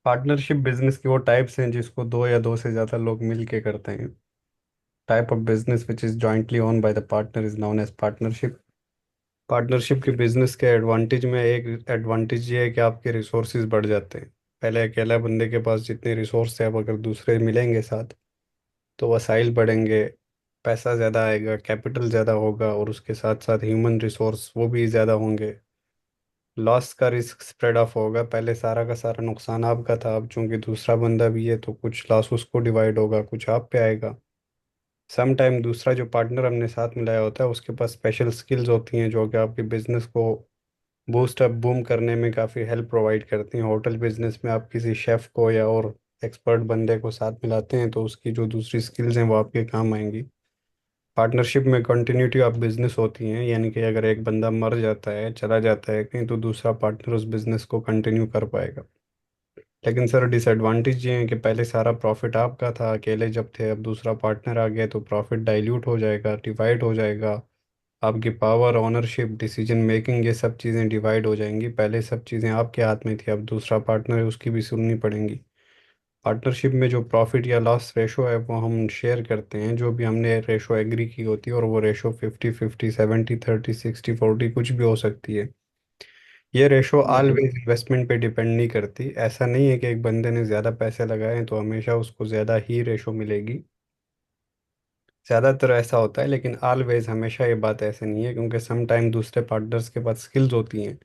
Partnership business के वो types हैं जिसको दो या दो से ज़्यादा लोग मिल के करते हैं। Type of business which is jointly own by the partner is known as partnership. Partnership के बिजनेस के एडवांटेज में एक एडवांटेज ये है कि आपके रिसोर्सेज बढ़ जाते हैं। पहले अकेला बंदे के पास जितने रिसोर्स थे, अब अगर दूसरे मिलेंगे साथ तो वसाइल बढ़ेंगे, पैसा ज़्यादा आएगा, कैपिटल ज़्यादा होगा, और उसके साथ साथ ह्यूमन रिसोर्स वो भी ज़्यादा होंगे। लॉस का रिस्क स्प्रेड ऑफ होगा। पहले सारा का सारा नुकसान आपका था, अब चूंकि दूसरा बंदा भी है तो कुछ लॉस उसको डिवाइड होगा, कुछ आप पे आएगा। सम टाइम दूसरा जो पार्टनर हमने साथ मिलाया होता है उसके पास स्पेशल स्किल्स होती हैं जो कि आपके बिजनेस को बूस्ट अप बूम करने में काफ़ी हेल्प प्रोवाइड करती हैं। होटल बिजनेस में आप किसी शेफ़ को या और एक्सपर्ट बंदे को साथ मिलाते हैं तो उसकी जो दूसरी स्किल्स हैं वो आपके काम आएंगी। पार्टनरशिप में कंटिन्यूटी ऑफ बिजनेस होती हैं, यानी कि अगर एक बंदा मर जाता है, चला जाता है कहीं, तो दूसरा पार्टनर उस बिजनेस को कंटिन्यू कर पाएगा। लेकिन सर डिसएडवांटेज ये है कि पहले सारा प्रॉफिट आपका था अकेले जब थे, अब दूसरा पार्टनर आ गया तो प्रॉफिट डाइल्यूट हो जाएगा, डिवाइड हो जाएगा। आपकी पावर, ओनरशिप, डिसीजन मेकिंग, ये सब चीज़ें डिवाइड हो जाएंगी। पहले सब चीज़ें आपके हाथ में थी, अब दूसरा पार्टनर है उसकी भी सुननी पड़ेंगी। पार्टनरशिप में जो प्रॉफिट या लॉस रेशो है वो हम शेयर करते हैं, जो भी हमने रेशो एग्री की होती है, और वो रेशो 50-50, 70-30, 60-40 कुछ भी हो सकती है। ये रेशो ओके। ऑलवेज इन्वेस्टमेंट पे डिपेंड नहीं करती। ऐसा नहीं है कि एक बंदे ने ज़्यादा पैसे लगाए हैं तो हमेशा उसको ज़्यादा ही रेशो मिलेगी। ज़्यादातर ऐसा होता है, लेकिन ऑलवेज हमेशा ये बात ऐसे नहीं है, क्योंकि सम टाइम दूसरे पार्टनर्स के पास स्किल्स होती हैं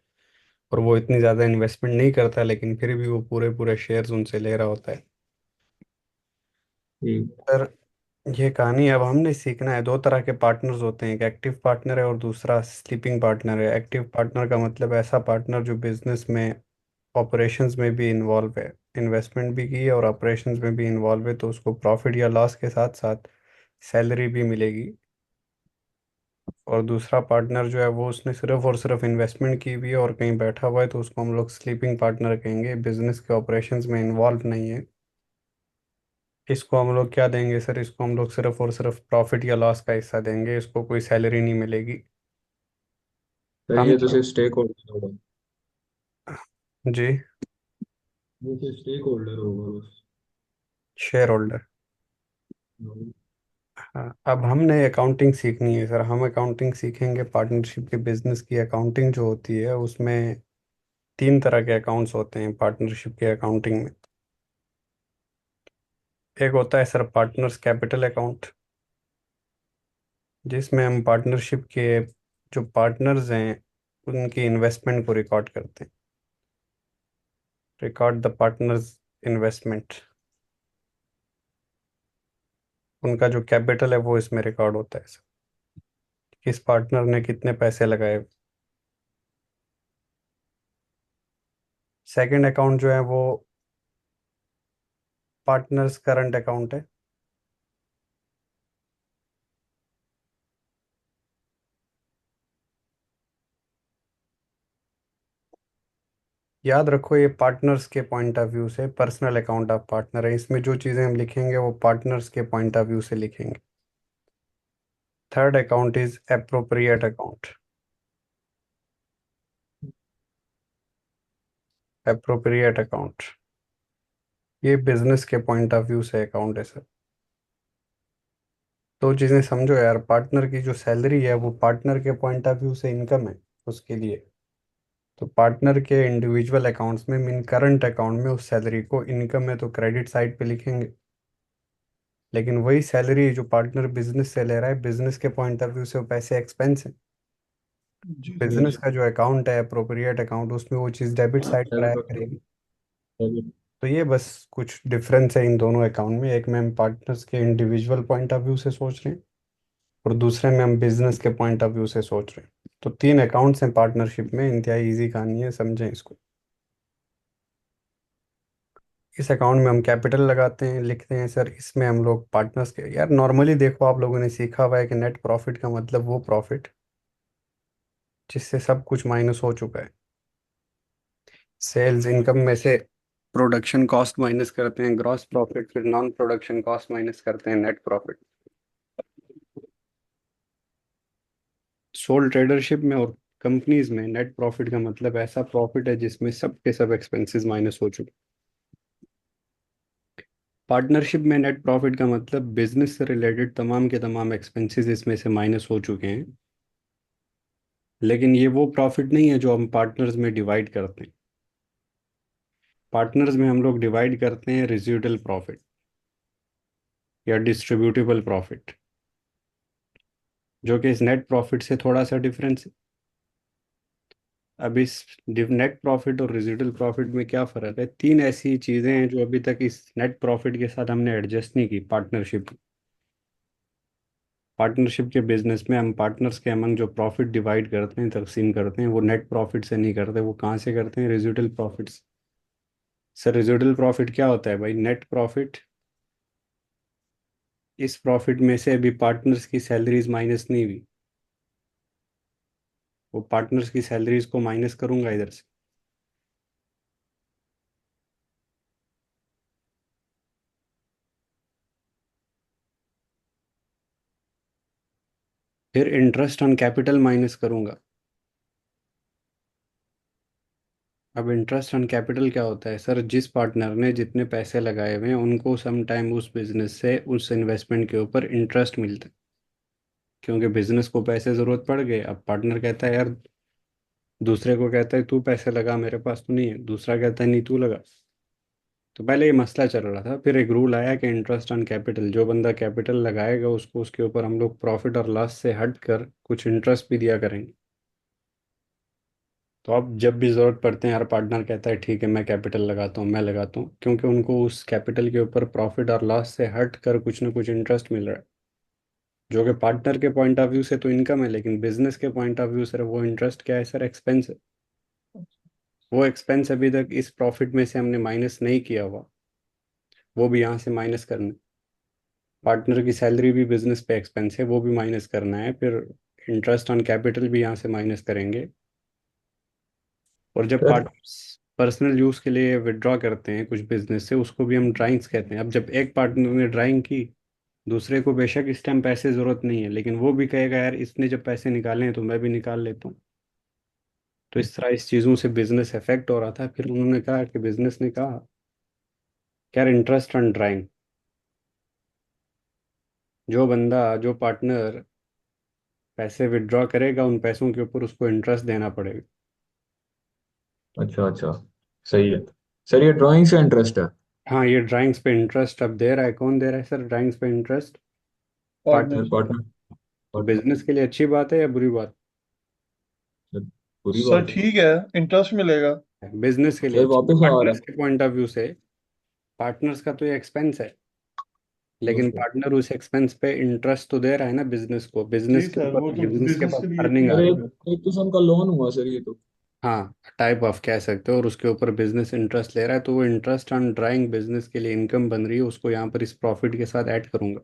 और वो इतनी ज़्यादा इन्वेस्टमेंट नहीं करता, लेकिन फिर भी वो पूरे पूरे शेयर्स उनसे ले रहा होता है। ठीक। सर ये कहानी अब हमने सीखना है। दो तरह के पार्टनर्स होते हैं, एक एक्टिव पार्टनर है और दूसरा स्लीपिंग पार्टनर है। एक्टिव पार्टनर का मतलब ऐसा पार्टनर जो बिजनेस में ऑपरेशंस में भी इन्वॉल्व है, इन्वेस्टमेंट भी की है और ऑपरेशंस में भी इन्वॉल्व है, तो उसको प्रॉफिट या लॉस के साथ साथ सैलरी भी मिलेगी। और दूसरा पार्टनर जो है वो उसने सिर्फ और सिर्फ इन्वेस्टमेंट की हुई है और कहीं बैठा हुआ है, तो उसको हम लोग स्लीपिंग पार्टनर कहेंगे, बिजनेस के ऑपरेशंस में इन्वॉल्व नहीं है। इसको हम लोग क्या देंगे सर? इसको हम लोग सिर्फ और सिर्फ प्रॉफिट या लॉस का हिस्सा देंगे, इसको कोई सैलरी नहीं मिलेगी। तो हम ये तो सिर्फ स्टेक होल्डर होगा। जी, ये सिर्फ स्टेक होल्डर होगा बस। Share holder. हाँ, अब हमने अकाउंटिंग सीखनी है सर। हम अकाउंटिंग सीखेंगे पार्टनरशिप के बिजनेस की। अकाउंटिंग जो होती है उसमें तीन तरह के अकाउंट्स होते हैं पार्टनरशिप के अकाउंटिंग में। एक होता है सर पार्टनर्स कैपिटल अकाउंट, जिसमें हम पार्टनरशिप के जो पार्टनर्स हैं उनकी इन्वेस्टमेंट को रिकॉर्ड करते हैं। रिकॉर्ड द पार्टनर्स इन्वेस्टमेंट, उनका जो कैपिटल है वो इसमें रिकॉर्ड होता है सर। किस पार्टनर ने कितने पैसे लगाए। सेकंड अकाउंट जो है वो पार्टनर्स करंट अकाउंट है। याद रखो ये पार्टनर्स के पॉइंट ऑफ व्यू से, पर्सनल अकाउंट ऑफ पार्टनर है, इसमें जो चीज़ें हम लिखेंगे वो पार्टनर्स के पॉइंट ऑफ व्यू से लिखेंगे। Third account is appropriate account. Appropriate account ये बिजनेस के पॉइंट ऑफ व्यू से अकाउंट है सर। दो चीज़ें समझो यार, पार्टनर की जो सैलरी है वो पार्टनर के पॉइंट ऑफ व्यू से इनकम है उसके लिए। तो पार्टनर के इंडिविजुअल अकाउंट्स में, मीन करंट अकाउंट में, उस सैलरी को इनकम है तो क्रेडिट साइड पे लिखेंगे। लेकिन वही सैलरी जो पार्टनर बिजनेस से ले रहा है, बिजनेस के पॉइंट ऑफ व्यू से वो पैसे एक्सपेंस है। जी जी बिजनेस जी। का जो अकाउंट है अप्रोप्रिएट अकाउंट, उसमें वो चीज़ डेबिट साइड पर आया डेबिट करेगी। तो ये बस कुछ डिफरेंस है इन दोनों अकाउंट में। एक में हम पार्टनर्स के इंडिविजुअल पॉइंट ऑफ व्यू से सोच रहे हैं और दूसरे में हम बिजनेस के पॉइंट ऑफ व्यू से सोच रहे हैं। तो तीन अकाउंट्स हैं पार्टनरशिप में, इंतहाई इजी कहानी है, समझें इसको। इस अकाउंट में हम कैपिटल लगाते हैं, लिखते हैं सर इसमें हम लोग पार्टनर्स के, यार नॉर्मली देखो आप लोगों ने सीखा हुआ है कि नेट प्रॉफिट का मतलब वो प्रॉफिट जिससे सब कुछ माइनस हो चुका है। सेल्स इनकम में से प्रोडक्शन कॉस्ट माइनस करते हैं ग्रॉस प्रॉफिट, फिर नॉन प्रोडक्शन कॉस्ट माइनस करते हैं नेट प्रॉफिट। सोल ट्रेडरशिप में और कंपनीज में नेट प्रॉफिट का मतलब ऐसा प्रॉफिट है जिसमें सब के सब एक्सपेंसेस माइनस हो चुके हैं। पार्टनरशिप में नेट प्रॉफिट का मतलब बिजनेस से रिलेटेड तमाम के तमाम एक्सपेंसेस इसमें से माइनस हो चुके हैं, लेकिन ये वो प्रॉफिट नहीं है जो हम पार्टनर्स में डिवाइड करते हैं। पार्टनर्स में हम लोग डिवाइड करते हैं रेजिडुअल प्रॉफिट या डिस्ट्रीब्यूटेबल प्रॉफिट, जो कि इस नेट प्रॉफिट से थोड़ा सा डिफरेंस है। अब इस नेट प्रॉफिट और रेजिडुअल प्रॉफिट में क्या फ़र्क है? तीन ऐसी चीज़ें हैं जो अभी तक इस नेट प्रॉफिट के साथ हमने एडजस्ट नहीं की पार्टनरशिप। पार्टनरशिप के बिजनेस में हम पार्टनर्स के अमंग जो प्रॉफिट डिवाइड करते हैं, तकसीम करते हैं, वो नेट प्रॉफिट से नहीं करते। वो कहाँ से करते हैं? रेजिडुअल प्रॉफिट से। सर रेजिडुअल प्रॉफिट क्या होता है भाई? नेट प्रॉफिट, इस प्रॉफिट में से अभी पार्टनर्स की सैलरीज माइनस नहीं हुई, वो पार्टनर्स की सैलरीज को माइनस करूंगा इधर से। फिर इंटरेस्ट ऑन कैपिटल माइनस करूंगा। अब इंटरेस्ट ऑन कैपिटल क्या होता है? सर जिस पार्टनर ने जितने पैसे लगाए हुए हैं उनको सम टाइम उस बिजनेस से, उस इन्वेस्टमेंट के ऊपर इंटरेस्ट मिलता है, क्योंकि बिजनेस को पैसे ज़रूरत पड़ गए। अब पार्टनर कहता है यार, दूसरे को कहता है तू पैसे लगा, मेरे पास तो नहीं है। दूसरा कहता है नहीं तू लगा। तो पहले ये मसला चल रहा था, फिर एक रूल आया कि इंटरेस्ट ऑन कैपिटल, जो बंदा कैपिटल लगाएगा उसको उसके ऊपर हम लोग प्रॉफिट और लॉस से हट कर कुछ इंटरेस्ट भी दिया करेंगे। तो अब जब भी ज़रूरत पड़ते हैं, हर पार्टनर कहता है ठीक है मैं कैपिटल लगाता हूँ, मैं लगाता हूँ, क्योंकि उनको उस कैपिटल के ऊपर प्रॉफिट और लॉस से हट कर कुछ ना कुछ इंटरेस्ट मिल रहा है, जो कि पार्टनर के पॉइंट ऑफ व्यू से तो इनकम है, लेकिन बिजनेस के पॉइंट ऑफ व्यू सर वो इंटरेस्ट क्या है? सर एक्सपेंस है। वो एक्सपेंस अभी तक इस प्रॉफिट में से हमने माइनस नहीं किया हुआ, वो भी यहाँ से माइनस करना। पार्टनर की सैलरी भी बिजनेस पे एक्सपेंस है, वो भी माइनस करना है। फिर इंटरेस्ट ऑन कैपिटल भी यहाँ से माइनस करेंगे। और जब सर पार्टनर्स पर्सनल यूज़ के लिए विड्रॉ करते हैं कुछ बिजनेस से, उसको भी हम ड्राइंग्स कहते हैं। अब जब एक पार्टनर ने ड्राइंग की, दूसरे को बेशक इस टाइम पैसे ज़रूरत नहीं है, लेकिन वो भी कहेगा यार इसने जब पैसे निकाले हैं तो मैं भी निकाल लेता हूँ। तो इस तरह इस चीज़ों से बिजनेस इफेक्ट हो रहा था। फिर उन्होंने कहा कि बिजनेस ने कहा कि यार इंटरेस्ट ऑन ड्राइंग, जो बंदा, जो पार्टनर पैसे विड्रॉ करेगा उन पैसों के ऊपर उसको इंटरेस्ट देना पड़ेगा। अच्छा अच्छा, सही है। सर ये ड्राइंग से इंटरेस्ट है। हाँ, ये ड्राइंग्स पे इंटरेस्ट अब दे रहा है। कौन दे रहा है सर ड्राइंग्स पे interest? Partner. Sir partner. Partner. तो पार्टनर। बिजनेस के लिए अच्छी बात है या बुरी बात सर बुरी सर बात है। ठीक है, इंटरेस्ट मिलेगा। है? बिजनेस के लिए सर अच्छी, वापस आ रहा पार्टनर्स है। के पॉइंट ऑफ व्यू से पार्टनर्स का तो ये एक्सपेंस है, नो लेकिन सर। पार्टनर उस एक्सपेंस पे इंटरेस्ट तो दे रहा है ना बिजनेस को। जी बिजनेस के सर, वो ऊपर, तो बिजनेस के बिजनेस पास के लिए अर्निंग आ ठीक सर रही है। एक किस्म का लोन हुआ सर ये तो। है। हाँ, टाइप ऑफ कह सकते हो। और उसके ऊपर बिजनेस इंटरेस्ट ले रहा है, तो वो इंटरेस्ट ऑन ड्राइंग बिजनेस के लिए इनकम बन रही है, उसको यहाँ पर इस प्रॉफिट के साथ ऐड करूंगा।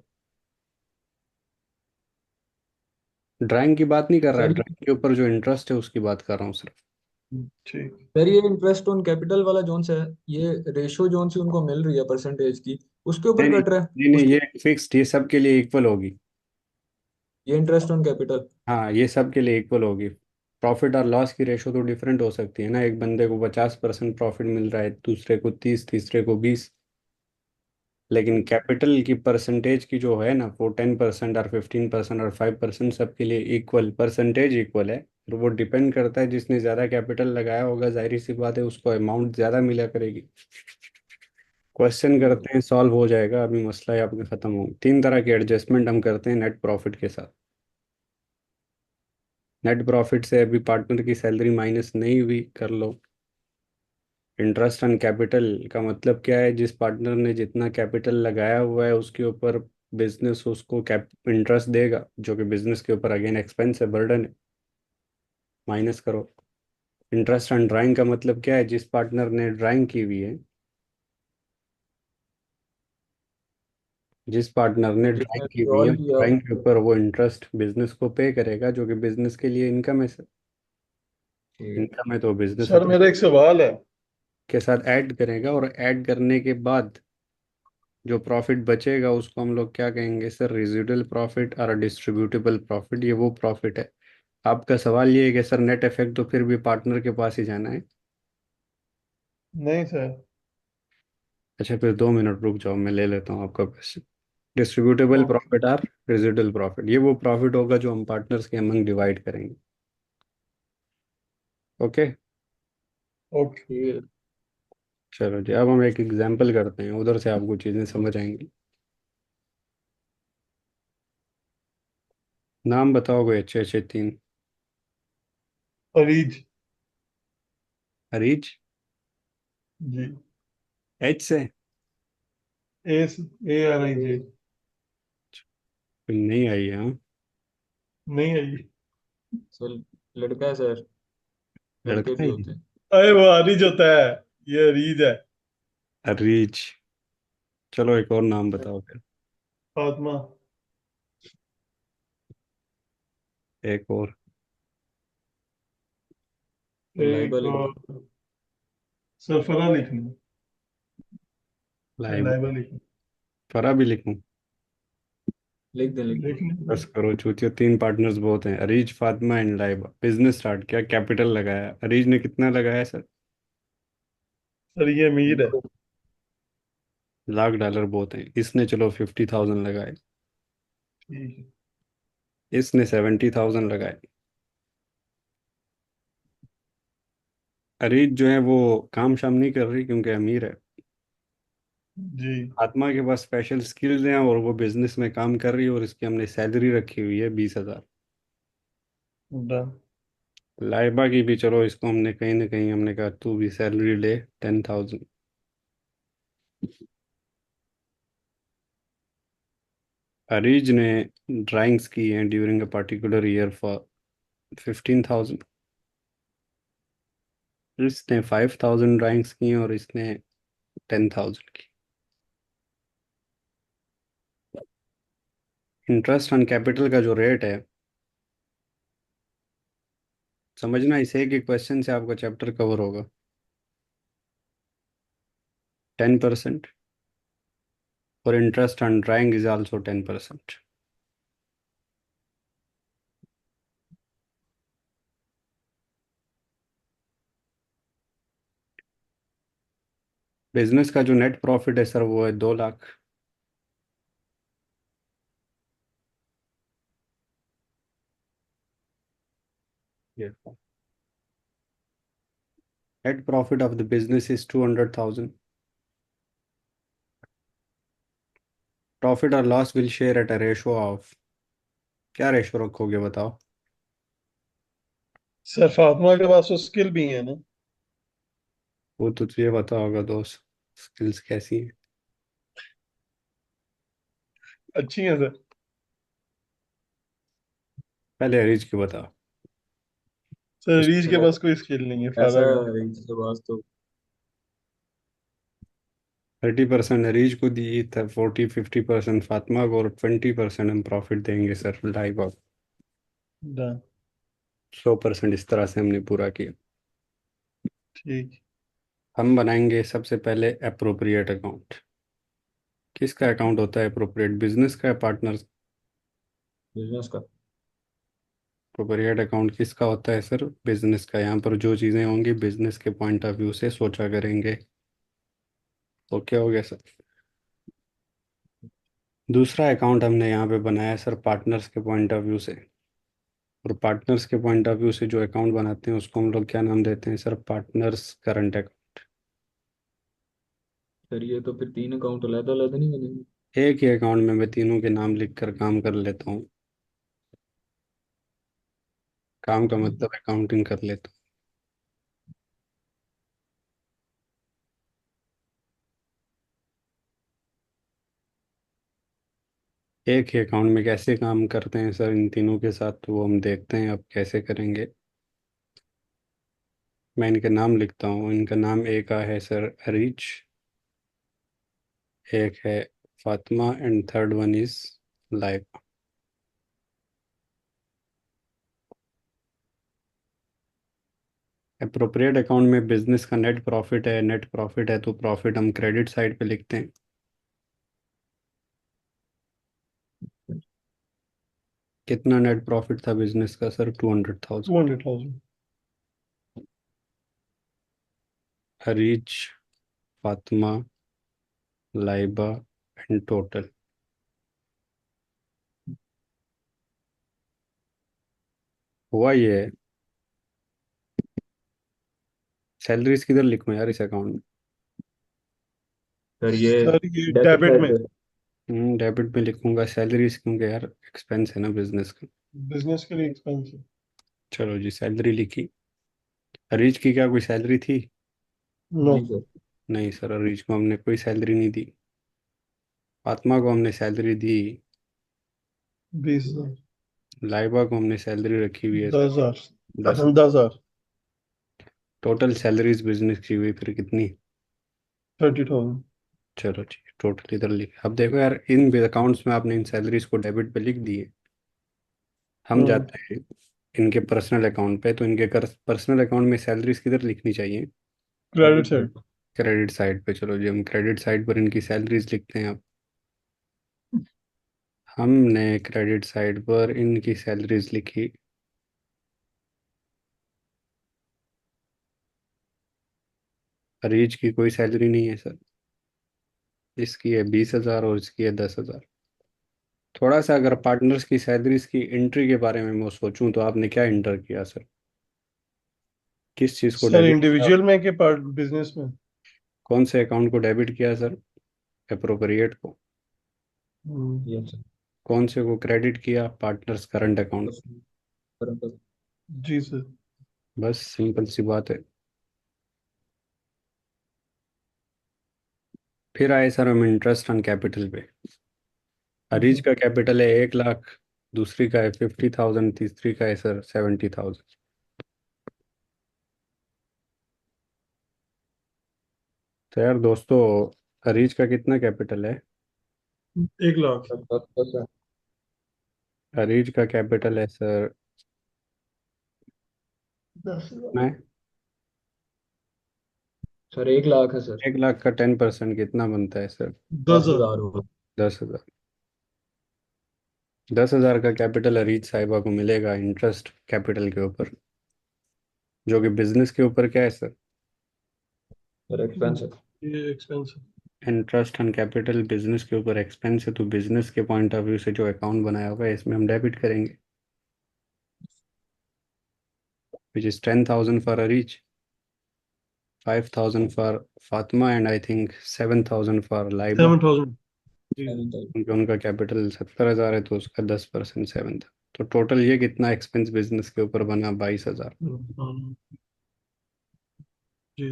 ड्राइंग की बात नहीं कर रहा, सर ड्राइंग के ऊपर जो इंटरेस्ट है उसकी बात कर रहा हूँ सिर्फ। ठीक। सर ये इंटरेस्ट ऑन कैपिटल वाला जोन से है, ये रेशो जोन से उनको मिल रही है परसेंटेज की, उसके ऊपर नहीं नहीं कट रहा है नहीं नहीं, ये फिक्स्ड, ये सबके लिए इक्वल होगी। ये इंटरेस्ट ऑन कैपिटल। हाँ, ये सब के लिए इक्वल होगी। प्रॉफिट और लॉस की रेशो तो डिफरेंट हो सकती है ना, एक बंदे को 50% प्रॉफिट मिल रहा है, दूसरे को 30, तीसरे को 20। लेकिन कैपिटल की परसेंटेज की जो है ना, वो 10% और 15% और 5% सबके लिए इक्वल परसेंटेज इक्वल है। फिर वो डिपेंड करता है, जिसने ज़्यादा कैपिटल लगाया होगा जाहिर सी बात है उसको अमाउंट ज़्यादा मिला करेगी। क्वेश्चन करते हैं, सॉल्व हो जाएगा, अभी मसला है आपका ख़त्म हो। तीन तरह के एडजस्टमेंट हम करते हैं नेट प्रॉफिट के साथ। नेट प्रॉफिट से अभी पार्टनर की सैलरी माइनस नहीं हुई, कर लो। इंटरेस्ट ऑन कैपिटल का मतलब क्या है? जिस पार्टनर ने जितना कैपिटल लगाया हुआ है उसके ऊपर बिजनेस उसको कैप इंटरेस्ट देगा, जो कि बिजनेस के ऊपर अगेन एक्सपेंस है, बर्डन है, माइनस करो। इंटरेस्ट ऑन ड्राइंग का मतलब क्या है? जिस पार्टनर ने ड्राइंग की हुई है, जिस पार्टनर ने ड्राइंग जिसने की हुई है, ड्रॉल किया। ड्राइंग के ऊपर वो इंटरेस्ट बिजनेस को पे करेगा, जो कि बिजनेस के लिए इनकम है सर। ठीक है। इनकम है तो बिजनेस सर अपने मेरा एक सवाल है। के साथ ऐड करेगा, और ऐड करने के बाद जो प्रॉफिट बचेगा उसको हम लोग क्या कहेंगे सर? रेजिडुअल प्रॉफिट और डिस्ट्रीब्यूटेबल प्रॉफिट। ये वो प्रॉफिट है। आपका सवाल ये है कि सर नेट इफेक्ट तो फिर भी पार्टनर के पास ही जाना है। नहीं सर। अच्छा फिर 2 मिनट रुक जाओ, मैं ले लेता हूँ आपका question. Distributable okay. Profit or residual profit, ये वो प्रॉफिट होगा जो हम पार्टनर्स के अमंग डिवाइड करेंगे। ओके। ओके। ठीक है। चलो जी, अब हम एक एग्जाम्पल करते हैं, उधर से आपको चीज़ें समझ आएंगी। नाम बताओ कोई अच्छे अच्छे तीन। अरीज। अरीज। जी। एच से। ए, ARIJ। कोई नहीं आई है, हाँ। नहीं आई। सर, लड़का है सर। लड़के लड़का भी ही होते है। हैं। अरे वो अरीज होता है। ये अरीज है। अरीज। चलो एक और नाम बताओ फिर। फातिमा। एक और। लाइबा एक लिख दो। और। सरफरा लिखना। लाइब। लाइबा लिखना। फरा भी लिखूं? लिख दे लिख दे। लिखना। बस करो चूतिया, तीन पार्टनर्स बहुत हैं, Areej Fatima and Laiba. Business start किया, कैपिटल लगाया, अरीज ने कितना लगाया सर? सर ये अमीर है। $1,00,000 बहुत हैं, इसने चलो 50,000 लगाए। ठीक है। इसने 70,000 लगाए। अरीज जो है वो काम शाम नहीं कर रही क्योंकि अमीर है। जी। आत्मा के पास स्पेशल स्किल्स हैं और वो बिजनेस में काम कर रही है, और इसकी हमने सैलरी रखी हुई है 20,000। डन। लाइबा की भी चलो, इसको हमने कहीं ना कहीं हमने कहा तू भी सैलरी ले 10,000। अरीज ने ड्राइंग्स की हैं during a particular year for 15,000। इसने 5,000 ड्राइंग्स की हैं और इसने 10,000 की। इंटरेस्ट ऑन कैपिटल का जो रेट है, समझना, इस एक एक क्वेश्चन से आपका चैप्टर कवर होगा। 10%। और interest on drawing is also 10%। Business का जो नेट प्रॉफिट है सर वो है 2 lakh. Net profit of the business is 200,000। Profit और loss will share at a ratio of, क्या रेशो रखोगे बताओ? सर फातिमा के पास तो स्किल भी है ना। वो तो तुझे पता होगा दोस्त, स्किल्स कैसी हैं। अच्छी है सर। पहले अरीज की बताओ। सर रीज इसके के पास पास कोई स्किल नहीं है, ऐसा फायदा क्या। इसके पास तो 30% अरीज को दी था, 40-50% फातिमा को, और 20% हम प्रॉफिट देंगे सर लाइव ऑफ। डन। 100% इस तरह से हमने पूरा किया। ठीक। हम बनाएंगे सबसे पहले अप्रोप्रिएट अकाउंट। किसका अकाउंट होता है अप्रोप्रिएट, बिजनेस का या पार्टनर? बिजनेस का। अप्रोप्रिएट अकाउंट किसका होता है सर? बिजनेस का। यहाँ पर जो चीज़ें होंगी बिजनेस के पॉइंट ऑफ व्यू से सोचा करेंगे। तो क्या हो गया सर? दूसरा अकाउंट हमने यहाँ पे बनाया सर पार्टनर्स के पॉइंट ऑफ व्यू से। और पार्टनर्स के पॉइंट ऑफ व्यू से जो अकाउंट बनाते हैं उसको हम लोग क्या नाम देते हैं sir? Partners current account. Sir ये तो फिर तीन अकाउंट अलग अलग नहीं बनेंगे? एक ही अकाउंट में मैं तीनों के नाम लिख कर काम कर लेता हूँ। काम का मतलब अकाउंटिंग कर लेता हूँ। एक ही अकाउंट में कैसे काम करते हैं सर इन तीनों के साथ, तो वो हम देखते हैं अब कैसे करेंगे। मैं इनके नाम लिखता हूँ। इनका नाम एक का है सर अरीज, एक है Fatima and third one is life. Appropriate account में बिजनेस का नेट प्रॉफिट है, नेट प्रॉफिट है तो प्रॉफिट हम क्रेडिट साइड पे लिखते हैं। कितना नेट प्रॉफिट था बिजनेस का sir? 200,000। 200,000। Haris, Fatima Laiba and total. हुआ ये है। सैलरीज किधर लिखूं यार इस अकाउंट में? सर ये सर ये डेबिट डेबिट साइड में, पे। डेबिट में लिखूंगा सैलरीज, क्योंकि यार एक्सपेंस है ना बिजनेस का। बिजनेस के लिए एक्सपेंस है। चलो जी, सैलरी लिखी। अरीज की क्या कोई सैलरी थी? नो। जी सर। नहीं सर, अरीज को हमने कोई सैलरी नहीं दी। फातिमा को हमने सैलरी दी। 20,000। लाइबा को हमने सैलरी रखी हुई है सर। 10,000। 10। 10,000। टोटल सैलरीज बिजनेस की हुई फिर कितनी? 30,000। चलो ठीक है, टोटल इधर लिखे। अब देखो यार, इन अकाउंट्स में आपने इन सैलरीज को डेबिट पे लिख दिए। हम हाँ, जाते हैं इनके पर्सनल अकाउंट पे, तो इनके पर्सनल अकाउंट में सैलरीज किधर लिखनी चाहिए? Credit side. क्रेडिट साइड पे। चलो जी, हम क्रेडिट साइड पर इनकी सैलरीज लिखते हैं अब। हमने क्रेडिट साइड पर इनकी सैलरीज लिखी। अरीज की कोई सैलरी नहीं है सर। इसकी है 20,000 और इसकी है 10,000। थोड़ा सा अगर पार्टनर्स की सैलरीज की एंट्री के बारे में मैं सोचूं, तो आपने क्या इंटर किया सर? किस चीज़ को सर डेबिट किया? इंडिविजुअल में के पार्ट बिजनेस में। कौन से अकाउंट को डेबिट किया सर? अप्रोप्रिएट को। Yes sir. कौन से को क्रेडिट किया? Partners current account. बस करंट। जी सर। बस सिंपल सी बात है। फिर आए सर हम इंटरेस्ट ऑन कैपिटल पे। अरीज का कैपिटल है 1 लाख, दूसरी का है 50,000, तीसरी का है सर 70,000। तो यार दोस्तों, अरीज का कितना कैपिटल है? 1,00,000। सर अरीज का कैपिटल है सर, 10,000। मैं सर 1 लाख है सर। 1 लाख का 10% कितना बनता है सर? 10,000। 10,000 होगा। 10,000। 10,000 का कैपिटल अरीज साहिबा को मिलेगा इंटरेस्ट कैपिटल के ऊपर, जो कि बिजनेस के ऊपर क्या है सर? सर एक्सपेंस है। ये एक्सपेंस है। इंटरेस्ट ऑन कैपिटल बिजनेस के ऊपर एक्सपेंस है, तो बिजनेस के पॉइंट ऑफ व्यू से जो अकाउंट बनाया होगा इसमें हम डेबिट करेंगे, which is 10,000 for Areej, 5,000 for Fatima, and I think 7,000 for Laiba. 7,000। जी। क्योंकि उनका कैपिटल 70,000 है, तो उसका 10% 7 था। तो टोटल ये कितना एक्सपेंस बिजनेस के ऊपर बना? 22,000। हाँ, जी।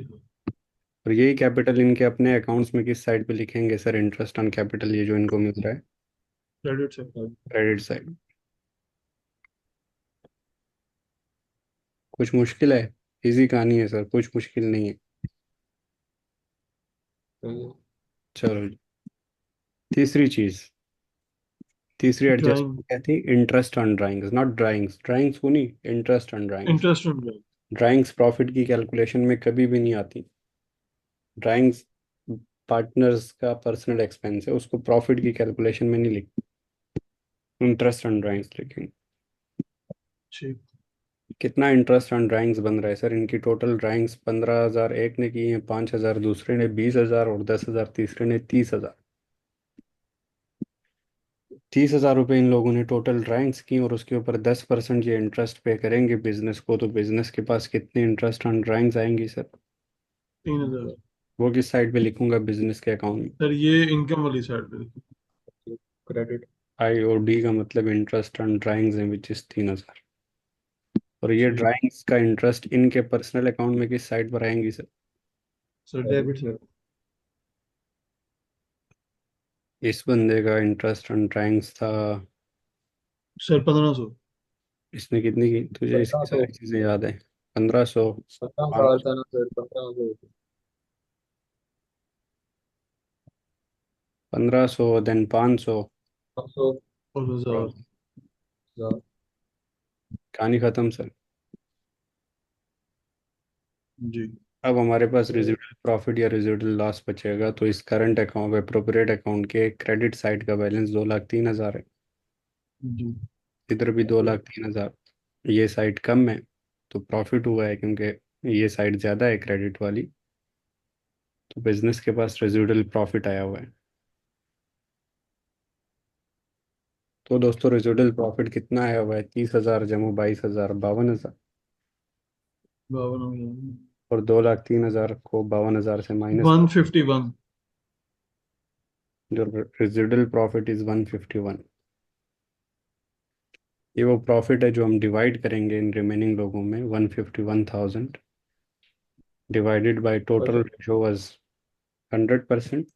और यही कैपिटल इनके अपने अकाउंट्स में किस साइड पे लिखेंगे सर? इंटरेस्ट ऑन कैपिटल, ये जो इनको मिल रहा है क्रेडिट से। Credit side. कुछ मुश्किल है? इजी कहानी है सर, कुछ मुश्किल नहीं है। चलो जी। तीसरी चीज, तीसरी ड्राइंग। एडजस्टमेंट क्या थी? Interest on drawings, not drawings, drawings को नहीं, interest on drawings. Interest on drawing. Drawings profit की कैलकुलेशन में कभी भी नहीं आती। ड्राइंग्स पार्टनर्स का पर्सनल एक्सपेंस है, उसको प्रॉफिट की कैलकुलेशन में नहीं लिख। इंटरेस्ट ऑन ड्राइंग्स लिखेंगे। ठीक। कितना इंटरेस्ट ऑन ड्राइंग्स बन रहा है सर? इनकी टोटल ड्राइंग्स 15,000 एक ने की है, 5,000 दूसरे ने, 20,000 और 10,000 तीसरे ने, 30,000। 30,000 रुपये इन लोगों ने टोटल ड्राइंग्स की, और उसके ऊपर 10% ये इंटरेस्ट पे करेंगे बिजनेस को, तो बिजनेस के पास कितने इंटरेस्ट ऑन ड्राइंग्स आएंगी सर? 3,000। वो किस साइड पे लिखूंगा बिजनेस के अकाउंट में? सर ये इनकम वाली साइड पे देखो। क्रेडिट। आई और डी का मतलब इंटरेस्ट ऑन ड्राइंग्स है, विच इज 3,000। और ये ठीक। ड्राइंग्स का इंटरेस्ट इनके पर्सनल अकाउंट में किस साइड पर आएंगी सर? सर डेबिट से। इस बंदे का इंटरेस्ट ऑन ड्राइंग्स था, सर 1,500। इसने कितनी की? तुझे इसकी 1500। सारी चीज़ें याद है? 1,500। 15 साल था ना सर, 15 सौ। 1,500 देन 500। 500। और 1,000। कहानी खत्म सर। जी। अब हमारे पास रेजिडुअल प्रॉफिट या रेजिडुअल लॉस बचेगा, तो इस करंट अकाउंट अप्रोप्रिएट अकाउंट के क्रेडिट साइड का बैलेंस 2,03,000 है। जी। इधर भी 2,03,000। ये साइड कम है, तो प्रॉफिट हुआ है, क्योंकि ये साइड ज़्यादा है क्रेडिट वाली। तो बिजनेस के पास रेजिडुअल प्रॉफिट आया हुआ है। तो दोस्तों रेजिडुअल प्रॉफिट कितना आया हुआ है? 30,000 जमा 22,000, 52,000। 52 और 2,03,000 को 52,000 से माइनस कर, 151। जो रेजिडुअल प्रॉफिट इज 151। ये वो प्रॉफिट है जो हम डिवाइड करेंगे इन रिमेनिंग लोगों में। 151,000 divided by total percent. Ratio was 100%,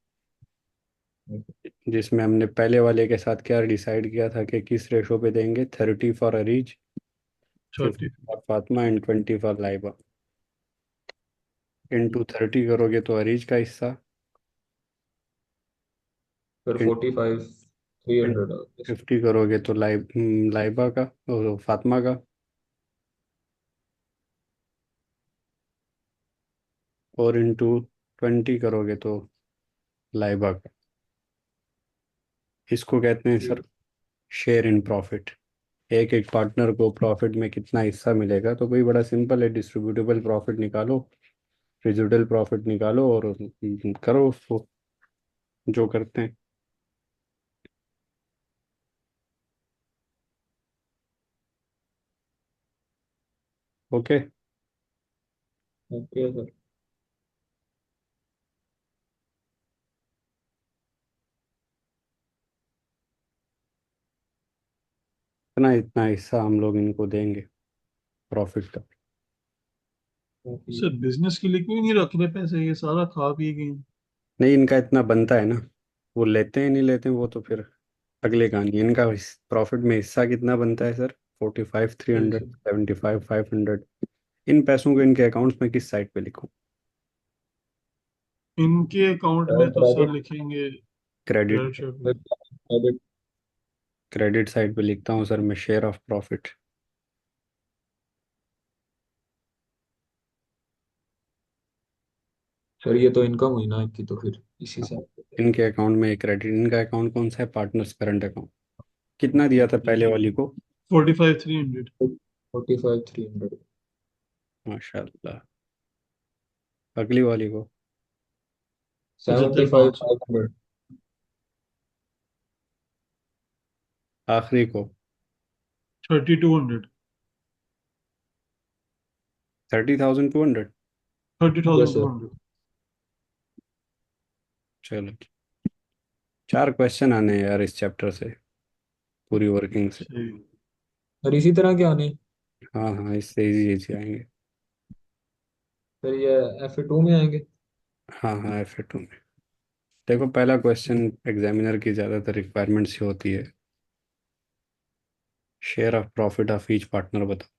जिसमें हमने पहले वाले के साथ क्या डिसाइड किया था कि किस रेशो पे देंगे। 30 for Areej, 50 30। For Fatima and 20 for Laiba. Into 30 करोगे तो अरीज का हिस्सा, फिर 45 300 50 करोगे तो लाइबा का और फातिमा का, और इंटू 20 करोगे तो लाइबा का। इसको कहते हैं सर शेयर इन प्रॉफिट। एक एक पार्टनर को प्रॉफिट में कितना हिस्सा मिलेगा। तो कोई बड़ा सिंपल है, डिस्ट्रीब्यूटेबल प्रॉफिट निकालो, रेजिडुअल प्रॉफिट निकालो और करो उसको जो करते हैं। ओके। Okay sir. इतना इतना हिस्सा हम लोग इनको देंगे प्रॉफिट का। सर बिजनेस के लिए क्यों नहीं रख रहे पैसे, ये सारा खा पी गए। नहीं, इनका इतना बनता है ना। वो लेते हैं नहीं लेते हैं वो तो फिर अगले कहानी। इनका प्रॉफिट में हिस्सा कितना बनता है सर? 45 सही 300, सर। 75 500। इन पैसों को इनके अकाउंट्स में किस साइड पे लिखूं? इनके अकाउंट में तो सर क्रेडिट। लिखेंगे क्रेडिट। क्रेडिट शेयर पे। क्रेडिट। क्रेडिट साइड पे लिखता हूँ सर मैं शेयर ऑफ प्रॉफिट। सर ये तो इनकम हुई ना इनकी, तो फिर इसी से। इनके अकाउंट में एक क्रेडिट। इनका अकाउंट कौन सा है? Partners current account. कितना दिया था पहले वाली को? 45 300। 45 300। माशाल्लाह। अगली वाली को? 75 75 500। 500। आखिरी को? 3200। 30,200। Thirty yes thousand two sir. Hundred चलो, 4 क्वेश्चन आने हैं यार इस चैप्टर से, पूरी वर्किंग से। सही। और इसी तरह क्या नहीं। हाँ हाँ, इससे इजी इजी आएंगे। फिर ये F2 में आएंगे। हाँ हाँ, F2 में। देखो पहला क्वेश्चन एग्जामिनर की ज़्यादातर रिक्वायरमेंट से होती है। Share of profit of each partner बताओ।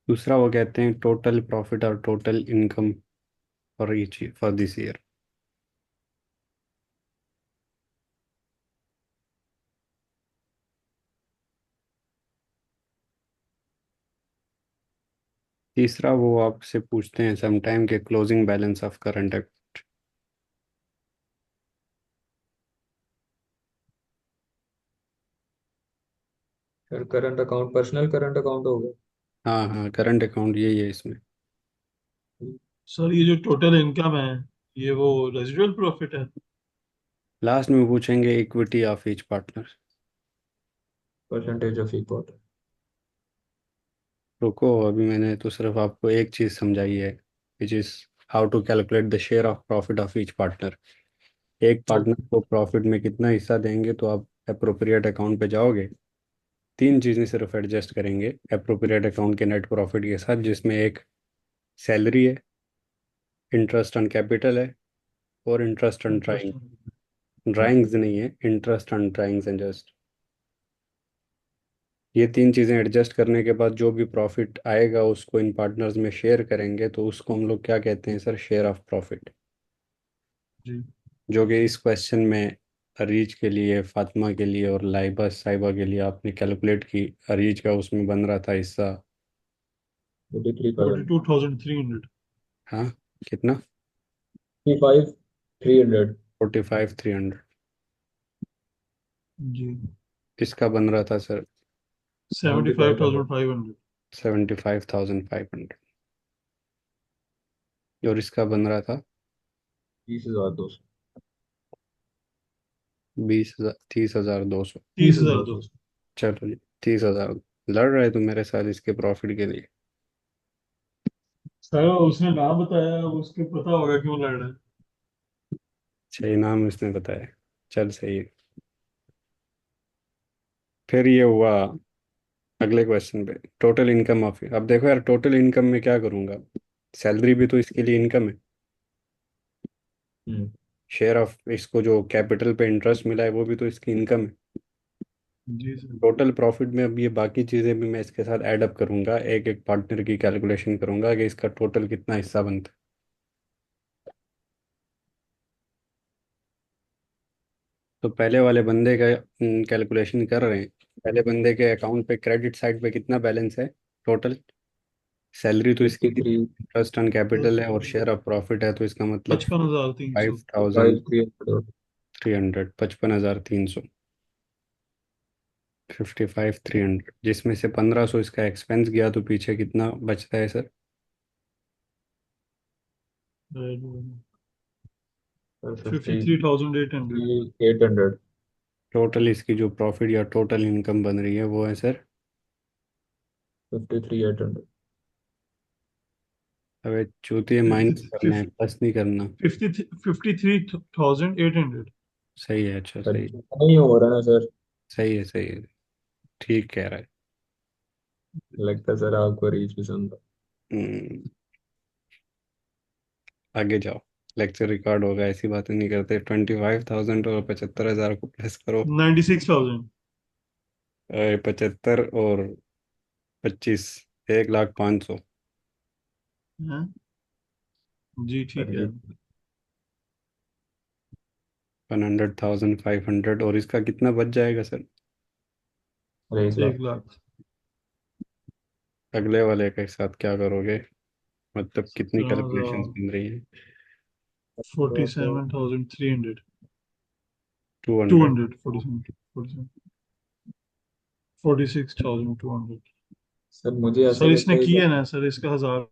दूसरा वो कहते हैं टोटल प्रॉफिट और total income for each for this year. तीसरा वो आपसे पूछते हैं सम टाइम के closing balance of current account. फिर current account, personal current account हो गया। हाँ हाँ, करंट अकाउंट यही है इसमें। सर ये जो टोटल इनकम है, ये वो रेजिडुअल प्रॉफिट है। लास्ट में पूछेंगे equity of each partner. Percentage of equal. रुको, अभी मैंने तो सिर्फ आपको एक चीज़ समझाई है, which is how to calculate the share of profit of each partner. एक पार्टनर ओके। को प्रॉफिट में कितना हिस्सा देंगे तो आप अप्रोप्रिएट अकाउंट पे जाओगे। 3 चीज़ें सिर्फ एडजस्ट करेंगे अप्रोप्रिएट अकाउंट के नेट प्रॉफिट के साथ, जिसमें एक सैलरी है, इंटरेस्ट ऑन कैपिटल है, और interest on drawing. Interest. Drawings नहीं है, interest on drawings and just. ये 3 चीज़ें एडजस्ट करने के बाद जो भी प्रॉफिट आएगा उसको इन पार्टनर्स में शेयर करेंगे, तो उसको हम लोग क्या कहते हैं सर? Share of profit. जी। जो कि इस क्वेश्चन में अरीज के लिए, फातिमा के लिए और लाइबा साहिबा के लिए आपने कैलकुलेट की। अरीज का उसमें बन रहा था हिस्सा। 43,000। 42,300। हाँ, कितना? 55 300। 45 300। जी। किसका बन रहा था सर? 75,000। 75,500। 75,500। और इसका बन रहा था 30,200। 20,000, 30,200। 30,200। चलो जी, 30,000। लड़ रहे तुम मेरे साथ इसके प्रॉफिट के लिए? सर उसने नाम बताया, अब उसको पता होगा क्यों लड़ रहा है। सही नाम इसने बताया। चल सही है। फिर ये हुआ अगले क्वेश्चन पे, टोटल इनकम ऑफ। अब देखो यार, टोटल इनकम में क्या करूंगा? सैलरी भी तो इसके लिए इनकम है। हम्म। शेयर ऑफ इसको जो कैपिटल पे इंटरेस्ट मिला है वो भी तो इसकी इनकम है। जी सर। टोटल प्रॉफिट में अब ये बाकी चीज़ें भी मैं इसके साथ ऐड अप करूंगा, एक एक पार्टनर की कैलकुलेशन करूंगा कि इसका टोटल कितना हिस्सा बनता है। तो पहले वाले बंदे का कैलकुलेशन कर रहे हैं। पहले बंदे के अकाउंट पे क्रेडिट साइड पे कितना बैलेंस है टोटल? सैलरी तो इसकी 53। इंटरेस्ट ऑन कैपिटल है और शेयर ऑफ प्रॉफिट है, तो इसका मतलब 55,300। 5,300। 5300। 55,300। 55,300 जिसमें से 1,500 इसका एक्सपेंस गया, तो पीछे कितना बचता है सर? 50। 53,800। 800। टोटल इसकी जो प्रॉफिट या टोटल इनकम बन रही है वो है सर? 53,800। अबे चूतिए, माइनस करना है, प्लस नहीं करना। 53,800। सही है, अच्छा पर सही। नहीं हो रहा ना सर। सही है, सही है। ठीक कह रहा है। लगता है सर आपको रीच पसंद है। हम्म, आगे जाओ। लेक्चर रिकॉर्ड होगा, ऐसी बातें नहीं करते। 25,000 और 75,000 को प्लस करो। 96,000। 75 और 25, 1,05,500। हैं? जी ठीक सर है। ये 100,500, और इसका कितना बच जाएगा सर? अरे 1 लाख। 1,00,000। अगले वाले के साथ क्या करोगे? मतलब कितनी कैलकुलेशंस 17,000। बन रही हैं? 47,300। 200। 200। 47। 47। 46,200। सर मुझे ऐसा सर इसने लगता है किया कि ना सर, इसका 1,000